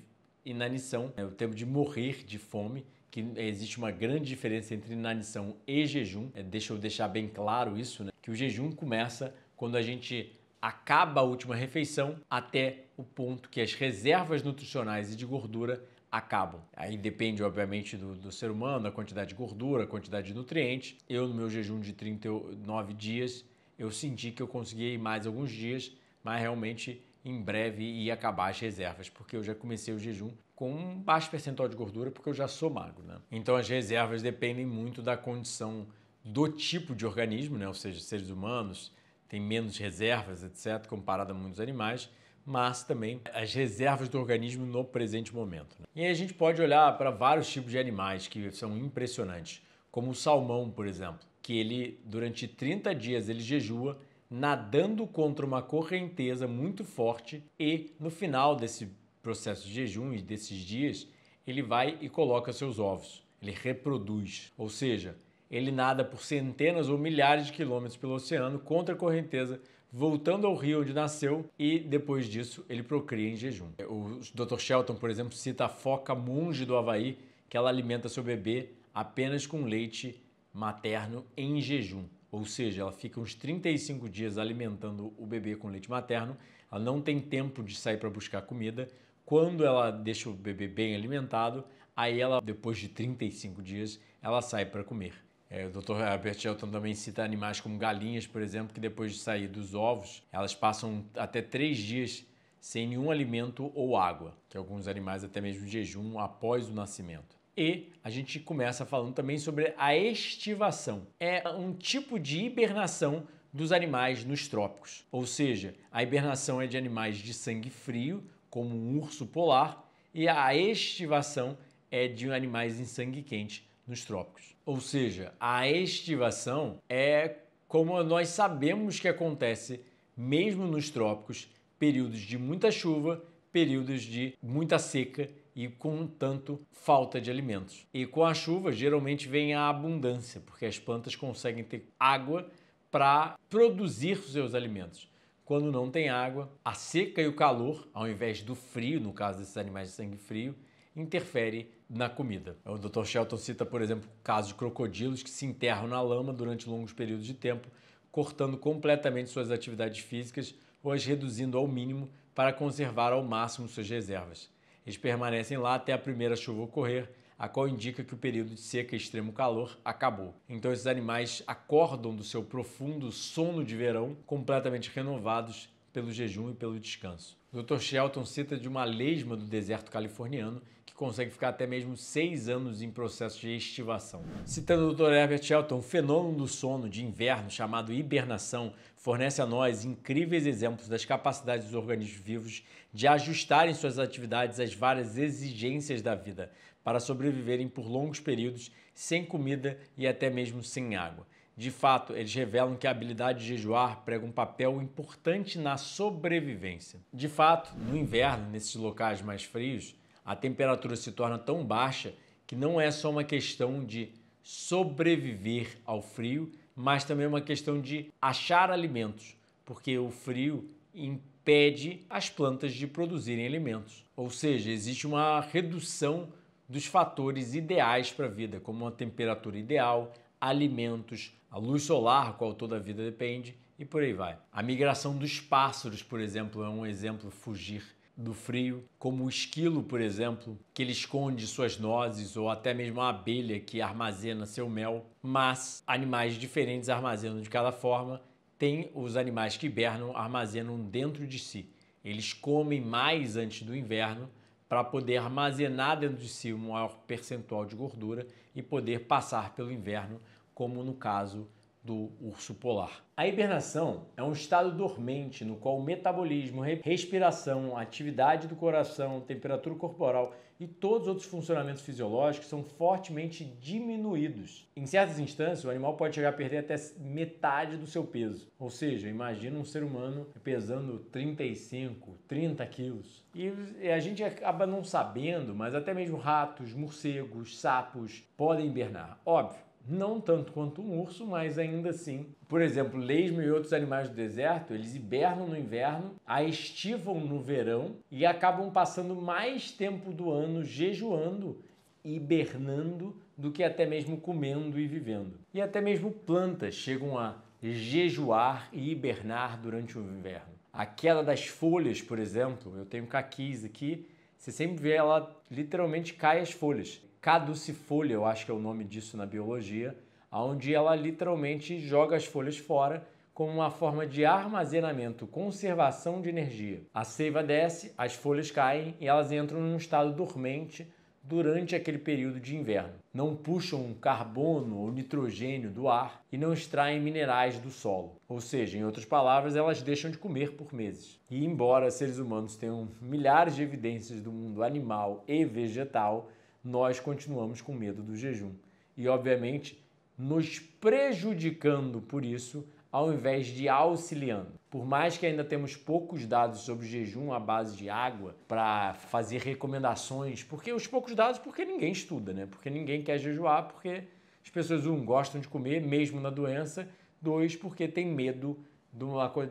inanição, o tempo de morrer de fome, que existe uma grande diferença entre inanição e jejum. Deixa eu deixar bem claro isso, né? Que o jejum começa quando a gente acaba a última refeição até o ponto que as reservas nutricionais e de gordura acabam. Aí depende, obviamente, do ser humano, da quantidade de gordura, a quantidade de nutrientes. Eu, no meu jejum de 39 dias, eu senti que eu conseguia ir mais alguns dias, mas realmente em breve ia acabar as reservas, porque eu já comecei o jejum com um baixo percentual de gordura, porque eu já sou magro, né? Então as reservas dependem muito da condição do tipo de organismo, né? Ou seja, seres humanos têm menos reservas, etc., comparado a muitos animais, mas também as reservas do organismo no presente momento, né? E aí a gente pode olhar para vários tipos de animais que são impressionantes, como o salmão, por exemplo, que ele, durante 30 dias, ele jejua nadando contra uma correnteza muito forte e no final desse processo de jejum e desses dias, ele vai e coloca seus ovos, ele reproduz, ou seja, ele nada por centenas ou milhares de quilômetros pelo oceano contra a correnteza, voltando ao rio onde nasceu e depois disso ele procria em jejum. O Dr. Shelton, por exemplo, cita a foca monge do Havaí, que ela alimenta seu bebê apenas com leite materno em jejum. Ou seja, ela fica uns 35 dias alimentando o bebê com leite materno, ela não tem tempo de sair para buscar comida. Quando ela deixa o bebê bem alimentado, aí ela, depois de 35 dias, ela sai para comer. O Dr. Herbert Shelton também cita animais como galinhas, por exemplo, que depois de sair dos ovos, elas passam até 3 dias sem nenhum alimento ou água, que alguns animais até mesmo jejum após o nascimento. E a gente começa falando também sobre a estivação. É um tipo de hibernação dos animais nos trópicos. Ou seja, a hibernação é de animais de sangue frio, como um urso polar, e a estivação é de animais em sangue quente nos trópicos. Ou seja, a estivação é como nós sabemos que acontece mesmo nos trópicos, períodos de muita chuva, períodos de muita seca e com tanto falta de alimentos. E com a chuva geralmente vem a abundância, porque as plantas conseguem ter água para produzir os seus alimentos. Quando não tem água, a seca e o calor, ao invés do frio, no caso desses animais de sangue frio, interfere na comida. O Dr. Shelton cita, por exemplo, casos de crocodilos que se enterram na lama durante longos períodos de tempo, cortando completamente suas atividades físicas ou as reduzindo ao mínimo para conservar ao máximo suas reservas. Eles permanecem lá até a primeira chuva ocorrer, a qual indica que o período de seca e extremo calor acabou. Então esses animais acordam do seu profundo sono de verão completamente renovados pelo jejum e pelo descanso. O Dr. Shelton cita de uma lesma do deserto californiano que consegue ficar até mesmo 6 anos em processo de estivação. Citando o Dr. Herbert Shelton, o fenômeno do sono de inverno, chamado hibernação, fornece a nós incríveis exemplos das capacidades dos organismos vivos de ajustarem suas atividades às várias exigências da vida, para sobreviverem por longos períodos sem comida e até mesmo sem água. De fato, eles revelam que a habilidade de jejuar prega um papel importante na sobrevivência. De fato, no inverno, nesses locais mais frios, a temperatura se torna tão baixa que não é só uma questão de sobreviver ao frio, mas também uma questão de achar alimentos, porque o frio impede as plantas de produzirem alimentos. Ou seja, existe uma redução dos fatores ideais para a vida, como uma temperatura ideal, alimentos, a luz solar, a qual toda a vida depende, e por aí vai. A migração dos pássaros, por exemplo, é um exemplo fugir do frio, como o esquilo, por exemplo, que ele esconde suas nozes, ou até mesmo a abelha que armazena seu mel, mas animais diferentes armazenam de cada forma. Tem os animais que hibernam, armazenam dentro de si. Eles comem mais antes do inverno para poder armazenar dentro de si um maior percentual de gordura e poder passar pelo inverno, como no caso do urso polar. A hibernação é um estado dormente no qual o metabolismo, respiração, atividade do coração, temperatura corporal e todos os outros funcionamentos fisiológicos são fortemente diminuídos. Em certas instâncias, o animal pode chegar a perder até metade do seu peso. Ou seja, imagina um ser humano pesando 35, 30 quilos. E a gente acaba não sabendo, mas até mesmo ratos, morcegos, sapos podem hibernar. Óbvio, não tanto quanto um urso, mas ainda assim. Por exemplo, lesma e outros animais do deserto, eles hibernam no inverno, a estivam no verão e acabam passando mais tempo do ano jejuando, hibernando, do que até mesmo comendo e vivendo. E até mesmo plantas chegam a jejuar e hibernar durante o inverno. A queda das folhas, por exemplo, eu tenho caquis aqui, você sempre vê ela literalmente cai as folhas. Caducifolha, eu acho que é o nome disso na biologia, onde ela literalmente joga as folhas fora como uma forma de armazenamento, conservação de energia. A seiva desce, as folhas caem e elas entram num estado dormente durante aquele período de inverno. Não puxam carbono ou nitrogênio do ar e não extraem minerais do solo. Ou seja, em outras palavras, elas deixam de comer por meses. E embora seres humanos tenham milhares de evidências do mundo animal e vegetal, nós continuamos com medo do jejum. E, obviamente, nos prejudicando por isso, ao invés de auxiliando. Por mais que ainda temos poucos dados sobre jejum à base de água para fazer recomendações, porque os poucos dados, porque ninguém estuda, né? Porque ninguém quer jejuar, porque as pessoas, gostam de comer, mesmo na doença, 2, porque tem medo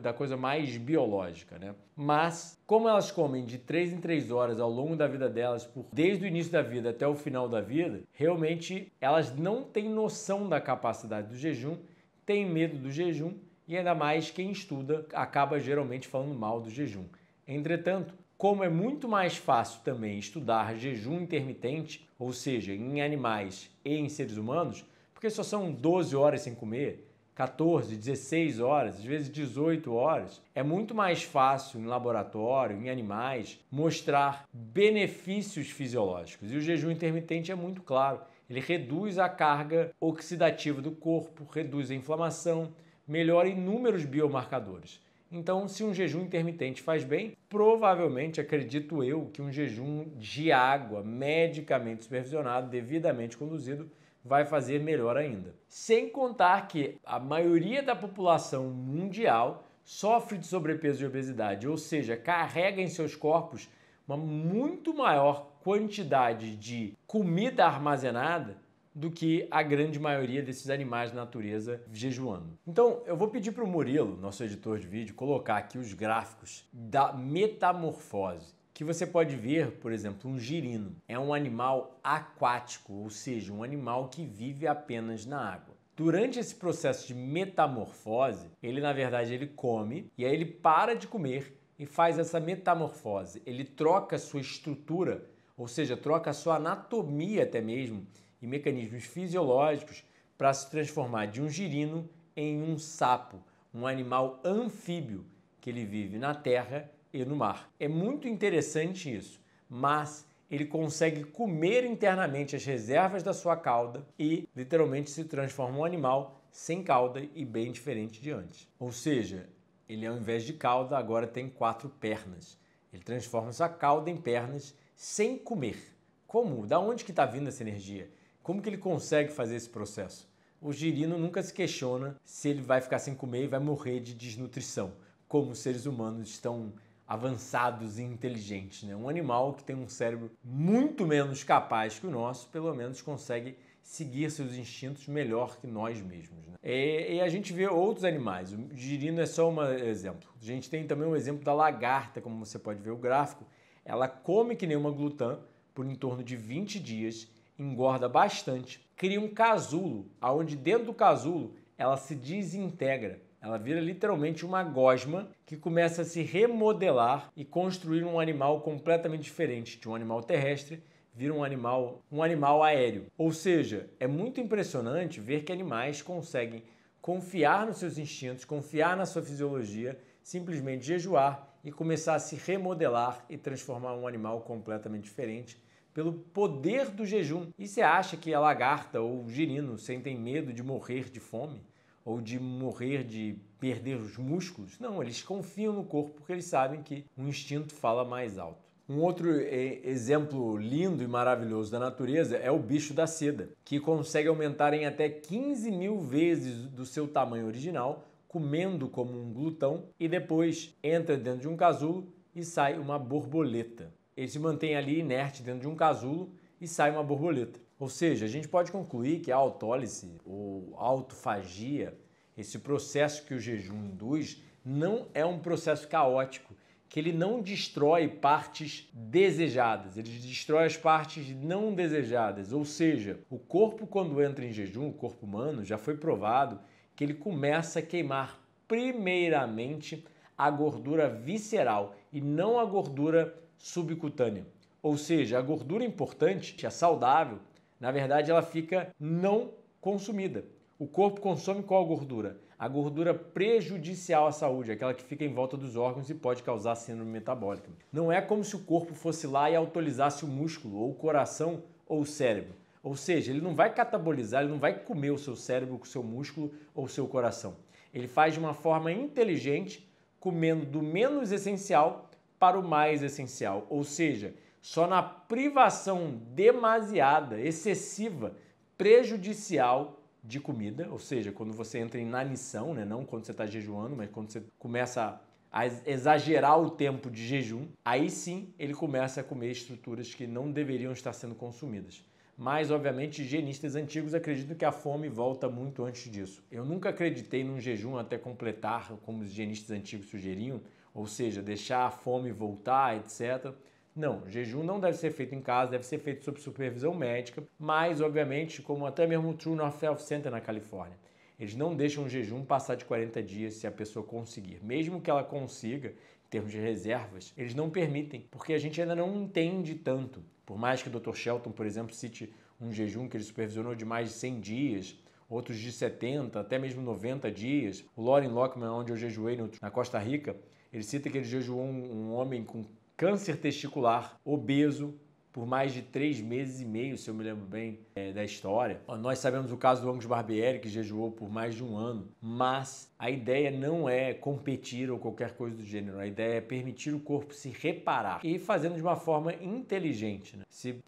da coisa mais biológica, né? Mas, como elas comem de 3 em 3 horas ao longo da vida delas, desde o início da vida até o final da vida, realmente elas não têm noção da capacidade do jejum, têm medo do jejum e ainda mais quem estuda acaba geralmente falando mal do jejum. Entretanto, como é muito mais fácil também estudar jejum intermitente, ou seja, em animais e em seres humanos, porque só são 12 horas sem comer, 14, 16 horas, às vezes 18 horas, é muito mais fácil em laboratório, em animais, mostrar benefícios fisiológicos. E o jejum intermitente é muito claro. Ele reduz a carga oxidativa do corpo, reduz a inflamação, melhora inúmeros biomarcadores. Então, se um jejum intermitente faz bem, provavelmente, acredito eu, que um jejum de água medicamente supervisionado, devidamente conduzido, vai fazer melhor ainda. Sem contar que a maioria da população mundial sofre de sobrepeso e obesidade, ou seja, carrega em seus corpos uma muito maior quantidade de comida armazenada do que a grande maioria desses animais da natureza jejuando. Então, eu vou pedir para o Murilo, nosso editor de vídeo, colocar aqui os gráficos da metamorfose, que você pode ver, por exemplo, um girino. É um animal aquático, ou seja, um animal que vive apenas na água. Durante esse processo de metamorfose, ele na verdade ele come e aí ele para de comer e faz essa metamorfose. Ele troca a sua estrutura, ou seja, troca a sua anatomia até mesmo e mecanismos fisiológicos para se transformar de um girino em um sapo, um animal anfíbio que ele vive na terra e no mar. É muito interessante isso, mas ele consegue comer internamente as reservas da sua cauda e literalmente se transforma em um animal sem cauda e bem diferente de antes. Ou seja, ele ao invés de cauda agora tem 4 pernas. Ele transforma sua cauda em pernas sem comer. Como? Da onde que está vindo essa energia? Como que ele consegue fazer esse processo? O girino nunca se questiona se ele vai ficar sem comer e vai morrer de desnutrição, como os seres humanos estão avançados e inteligentes, né? Um animal que tem um cérebro muito menos capaz que o nosso, pelo menos consegue seguir seus instintos melhor que nós mesmos, né? E a gente vê outros animais, o girino é só um exemplo. A gente tem também o exemplo da lagarta, como você pode ver o gráfico. Ela come que nem uma glutã por em torno de 20 dias, engorda bastante, cria um casulo, onde dentro do casulo ela se desintegra. Ela vira literalmente uma gosma que começa a se remodelar e construir um animal completamente diferente de um animal terrestre, vira um animal aéreo. Ou seja, é muito impressionante ver que animais conseguem confiar nos seus instintos, confiar na sua fisiologia, simplesmente jejuar e começar a se remodelar e transformar um animal completamente diferente pelo poder do jejum. E você acha que a lagarta ou o girino sentem medo de morrer de fome? Ou de morrer de perder os músculos? Não, eles confiam no corpo porque eles sabem que o instinto fala mais alto. Um outro exemplo lindo e maravilhoso da natureza é o bicho da seda, que consegue aumentar em até 15.000 vezes do seu tamanho original, comendo como um glutão, e depois entra dentro de um casulo e sai uma borboleta. Ele se mantém ali inerte dentro de um casulo e sai uma borboleta. Ou seja, a gente pode concluir que a autólise ou autofagia, esse processo que o jejum induz, não é um processo caótico, que ele não destrói partes desejadas, ele destrói as partes não desejadas. Ou seja, o corpo quando entra em jejum, o corpo humano, já foi provado que ele começa a queimar primeiramente a gordura visceral e não a gordura subcutânea. Ou seja, a gordura importante, a saudável, na verdade ela fica não consumida. O corpo consome qual gordura? A gordura prejudicial à saúde, aquela que fica em volta dos órgãos e pode causar síndrome metabólica. Não é como se o corpo fosse lá e autorizasse o músculo, ou o coração, ou o cérebro. Ou seja, ele não vai catabolizar, ele não vai comer o seu cérebro, o seu músculo ou o seu coração. Ele faz de uma forma inteligente, comendo do menos essencial para o mais essencial. Ou seja, só na privação demasiada, excessiva, prejudicial de comida, ou seja, quando você entra em inanição, né? Não quando você está jejuando, mas quando você começa a exagerar o tempo de jejum, aí sim ele começa a comer estruturas que não deveriam estar sendo consumidas. Mas, obviamente, higienistas antigos acreditam que a fome volta muito antes disso. Eu nunca acreditei num jejum até completar, como os higienistas antigos sugeriam, ou seja, deixar a fome voltar, etc. Não, jejum não deve ser feito em casa, deve ser feito sob supervisão médica, mas, obviamente, como até mesmo o True North Health Center na Califórnia, eles não deixam o jejum passar de 40 dias se a pessoa conseguir. Mesmo que ela consiga, em termos de reservas, eles não permitem, porque a gente ainda não entende tanto. Por mais que o Dr. Shelton, por exemplo, cite um jejum que ele supervisionou de mais de 100 dias, outros de 70, até mesmo 90 dias. O Loren Lockman, onde eu jejuei na Costa Rica, ele cita que ele jejuou um homem com câncer testicular, obeso, por mais de 3 meses e meio, se eu me lembro bem da história. Nós sabemos o caso do Angus Barbieri, que jejuou por mais de 1 ano, mas a ideia não é competir ou qualquer coisa do gênero, a ideia é permitir o corpo se reparar e fazendo de uma forma inteligente, né? Se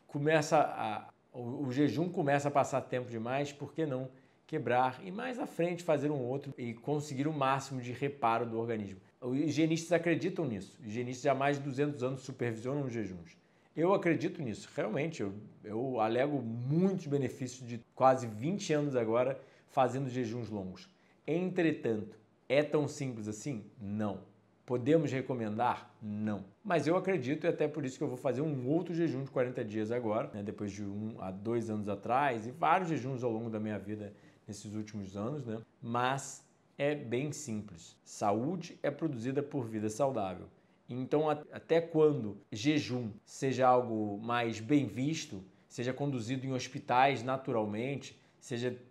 o jejum começa a passar tempo demais, por que não quebrar e mais à frente fazer um outro e conseguir o máximo de reparo do organismo? Os higienistas acreditam nisso, os higienistas há mais de 200 anos supervisionam os jejuns. Eu acredito nisso, realmente, eu alego muitos benefícios de quase 20 anos agora fazendo jejuns longos. Entretanto, é tão simples assim? Não. Podemos recomendar? Não. Mas eu acredito e até por isso que eu vou fazer um outro jejum de 40 dias agora, né, depois de 1 a 2 anos atrás e vários jejuns ao longo da minha vida nesses últimos anos, né? Mas é bem simples. Saúde é produzida por vida saudável. Então, até quando jejum seja algo mais bem visto, seja conduzido em hospitais naturalmente,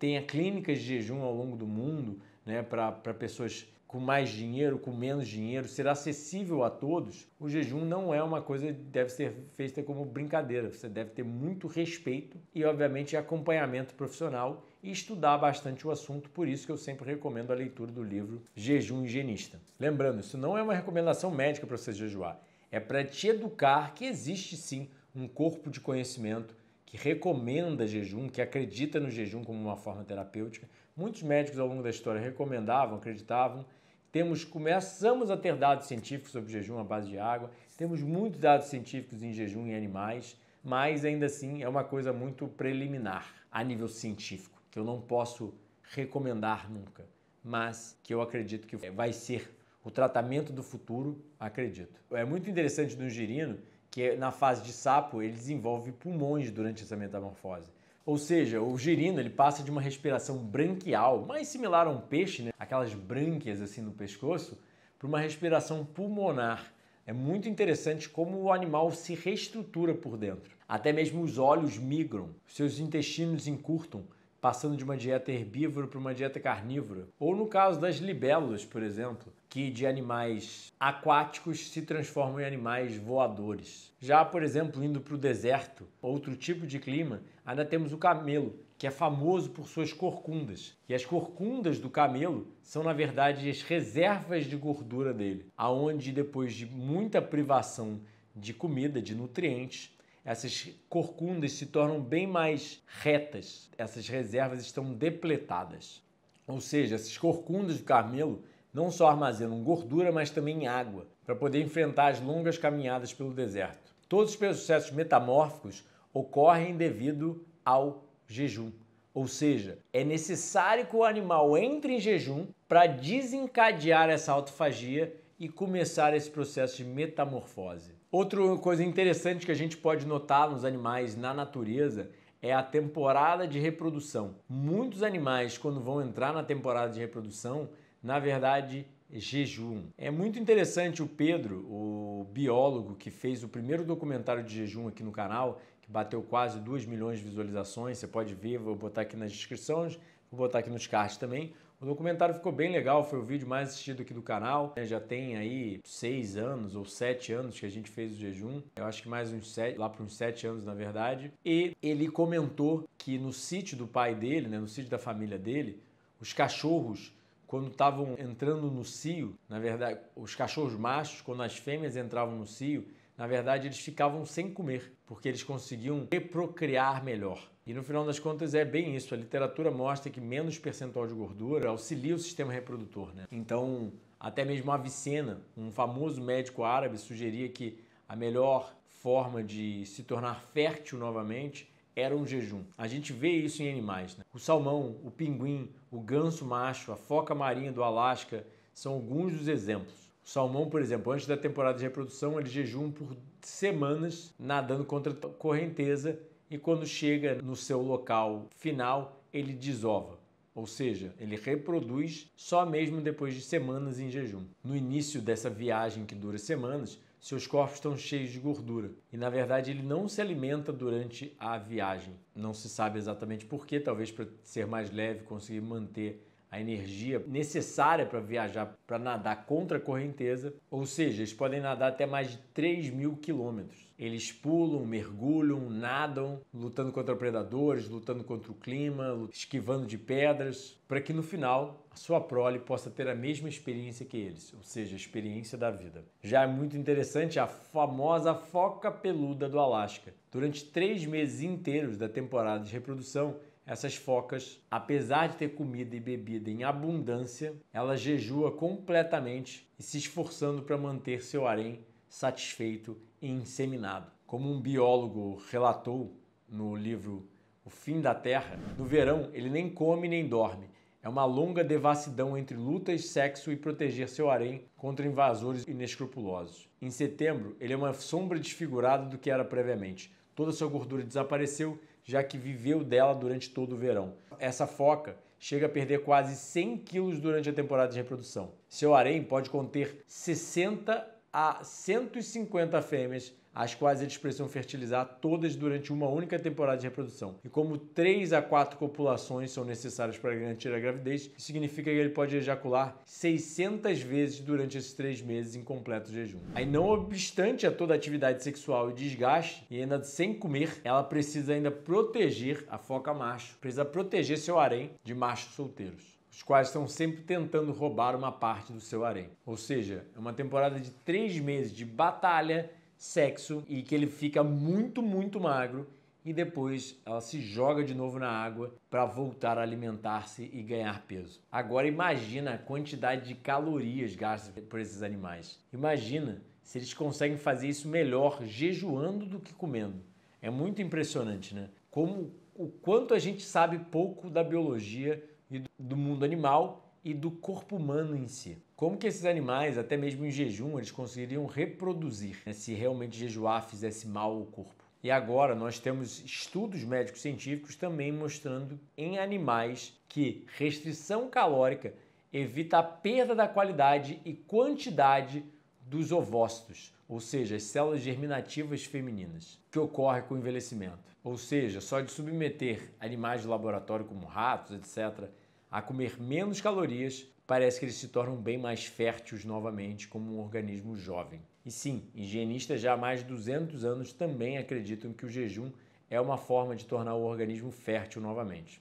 tenha clínicas de jejum ao longo do mundo, né, para pessoas com mais dinheiro, com menos dinheiro, ser acessível a todos, o jejum não é uma coisa que deve ser feita como brincadeira. Você deve ter muito respeito e, obviamente, acompanhamento profissional e estudar bastante o assunto. Por isso que eu sempre recomendo a leitura do livro Jejum Higienista. Lembrando, isso não é uma recomendação médica para você jejuar. É para te educar que existe sim um corpo de conhecimento que recomenda jejum, que acredita no jejum como uma forma terapêutica. Muitos médicos ao longo da história recomendavam, acreditavam. Começamos a ter dados científicos sobre jejum à base de água, temos muitos dados científicos em jejum em animais, mas ainda assim é uma coisa muito preliminar a nível científico, que eu não posso recomendar nunca, mas que eu acredito que vai ser o tratamento do futuro, acredito. É muito interessante no girino que na fase de sapo ele desenvolve pulmões durante essa metamorfose. Ou seja, o girino ele passa de uma respiração branquial, mais similar a um peixe, né? Aquelas brânquias assim no pescoço, para uma respiração pulmonar. É muito interessante como o animal se reestrutura por dentro. Até mesmo os olhos migram, seus intestinos encurtam, passando de uma dieta herbívora para uma dieta carnívora. Ou no caso das libélulas, por exemplo, que de animais aquáticos se transformam em animais voadores. Já, por exemplo, indo para o deserto, outro tipo de clima, ainda temos o camelo, que é famoso por suas corcundas. E as corcundas do camelo são, na verdade, as reservas de gordura dele, aonde depois de muita privação de comida, de nutrientes, essas corcundas se tornam bem mais retas, essas reservas estão depletadas. Ou seja, essas corcundas do camelo não só armazenam gordura, mas também água, para poder enfrentar as longas caminhadas pelo deserto. Todos os processos metamórficos ocorrem devido ao jejum. Ou seja, é necessário que o animal entre em jejum para desencadear essa autofagia e começar esse processo de metamorfose. Outra coisa interessante que a gente pode notar nos animais na natureza é a temporada de reprodução. Muitos animais, quando vão entrar na temporada de reprodução, na verdade, jejuam. É muito interessante o Pedro, o biólogo que fez o primeiro documentário de jejum aqui no canal, que bateu quase 2 milhões de visualizações, você pode ver, vou botar aqui nas descrições, vou botar aqui nos cards também. O documentário ficou bem legal, foi o vídeo mais assistido aqui do canal. Já tem aí 6 anos ou 7 anos que a gente fez o jejum. Eu acho que mais uns 7, lá para uns 7 anos na verdade. E ele comentou que no sítio do pai dele, né, no sítio da família dele, os cachorros, quando estavam entrando no cio, na verdade, os cachorros machos, quando as fêmeas entravam no cio, na verdade eles ficavam sem comer, porque eles conseguiam reprocriar melhor. E no final das contas é bem isso, a literatura mostra que menos percentual de gordura auxilia o sistema reprodutor, né? Então, até mesmo Avicena, um famoso médico árabe, sugeria que a melhor forma de se tornar fértil novamente era um jejum. A gente vê isso em animais, né? O salmão, o pinguim, o ganso macho, a foca marinha do Alasca são alguns dos exemplos. O salmão, por exemplo, antes da temporada de reprodução, ele jejum por semanas nadando contra a correnteza e quando chega no seu local final, ele desova. ou seja, ele reproduz só mesmo depois de semanas em jejum. No início dessa viagem que dura semanas, seus corpos estão cheios de gordura e, na verdade, ele não se alimenta durante a viagem. Não se sabe exatamente por quê, talvez para ser mais leve, conseguir manter a energia necessária para viajar, para nadar contra a correnteza, ou seja, eles podem nadar até mais de 3.000 quilômetros. Eles pulam, mergulham, nadam, lutando contra predadores, lutando contra o clima, esquivando de pedras, para que no final a sua prole possa ter a mesma experiência que eles, ou seja, a experiência da vida. Já é muito interessante a famosa foca peluda do Alasca. Durante 3 meses inteiros da temporada de reprodução, essas focas, apesar de ter comida e bebida em abundância, ela jejua completamente e se esforçando para manter seu harém satisfeito e inseminado. Como um biólogo relatou no livro O Fim da Terra, no verão ele nem come nem dorme. É uma longa devassidão entre lutas, sexo e proteger seu harém contra invasores inescrupulosos. Em setembro, ele é uma sombra desfigurada do que era previamente. Toda sua gordura desapareceu, já que viveu dela durante todo o verão. Essa foca chega a perder quase 100 quilos durante a temporada de reprodução. Seu harém pode conter 60 a 150 fêmeas, as quais eles precisam fertilizar todas durante uma única temporada de reprodução. E como 3 a 4 copulações são necessárias para garantir a gravidez, isso significa que ele pode ejacular 600 vezes durante esses 3 meses em completo jejum. Aí, não obstante a toda a atividade sexual e desgaste, e ainda sem comer, ela precisa ainda proteger a foca macho, precisa proteger seu harém de machos solteiros, os quais estão sempre tentando roubar uma parte do seu harém. Ou seja, é uma temporada de 3 meses de batalha, sexo, e que ele fica muito, muito magro e depois ela se joga de novo na água para voltar a alimentar-se e ganhar peso. Agora imagina a quantidade de calorias gastas por esses animais. Imagina se eles conseguem fazer isso melhor jejuando do que comendo. É muito impressionante, né? Como o quanto a gente sabe pouco da biologia e do mundo animal e do corpo humano em si. Como que esses animais, até mesmo em jejum, eles conseguiriam reproduzir, né, se realmente jejuar fizesse mal ao corpo. E agora nós temos estudos médicos científicos também mostrando em animais que restrição calórica evita a perda da qualidade e quantidade dos ovócitos, ou seja, as células germinativas femininas, que ocorre com o envelhecimento. Ou seja, só de submeter animais de laboratório como ratos, etc., a comer menos calorias, parece que eles se tornam bem mais férteis novamente como um organismo jovem. E sim, higienistas já há mais de 200 anos também acreditam que o jejum é uma forma de tornar o organismo fértil novamente.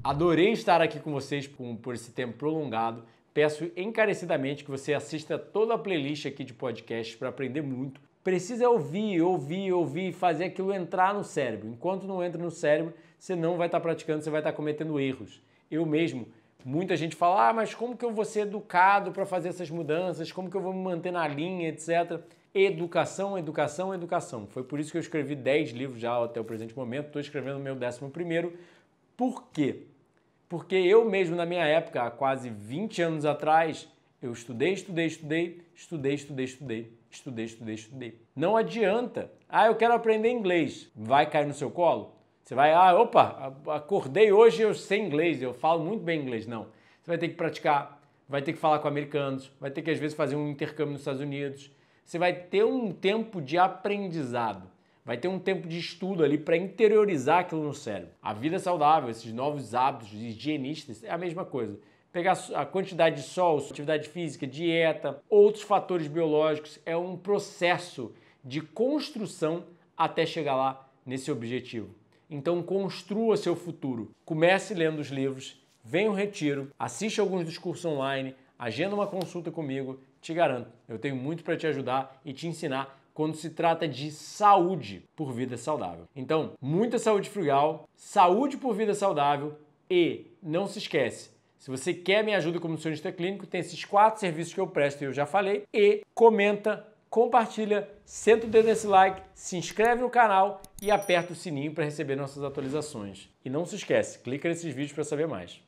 Adorei estar aqui com vocês por esse tempo prolongado. Peço encarecidamente que você assista toda a playlist aqui de podcasts para aprender muito. Precisa ouvir, fazer aquilo entrar no cérebro. Enquanto não entra no cérebro, você não vai estar praticando, você vai estar cometendo erros. Eu mesmo, muita gente fala, mas como que eu vou ser educado para fazer essas mudanças? Como que eu vou me manter na linha, etc. Educação, educação, educação. Foi por isso que eu escrevi 10 livros já até o presente momento. Estou escrevendo o meu 11º. Por quê? Porque eu mesmo, na minha época, há quase 20 anos atrás, eu estudei. Não adianta. Eu quero aprender inglês. Vai cair no seu colo? Você vai, acordei hoje eu sei inglês, eu falo muito bem inglês. Não. Você vai ter que praticar, vai ter que falar com americanos, vai ter que às vezes fazer um intercâmbio nos Estados Unidos. Você vai ter um tempo de aprendizado, vai ter um tempo de estudo ali para interiorizar aquilo no cérebro. A vida saudável, esses novos hábitos higienistas, é a mesma coisa. Pegar a quantidade de sol, atividade física, dieta, outros fatores biológicos, é um processo de construção até chegar lá nesse objetivo. Então construa seu futuro. Comece lendo os livros, venha ao retiro, assiste alguns dos cursos online, agenda uma consulta comigo, te garanto, eu tenho muito para te ajudar e te ensinar quando se trata de saúde por vida saudável. Então, muita saúde frugal, saúde por vida saudável e não se esquece, se você quer minha ajuda como nutricionista clínico, tem esses 4 serviços que eu presto e eu já falei, e comenta, compartilha, senta o dedo nesse like, se inscreve no canal e aperta o sininho para receber nossas atualizações. E não se esquece, clica nesses vídeos para saber mais.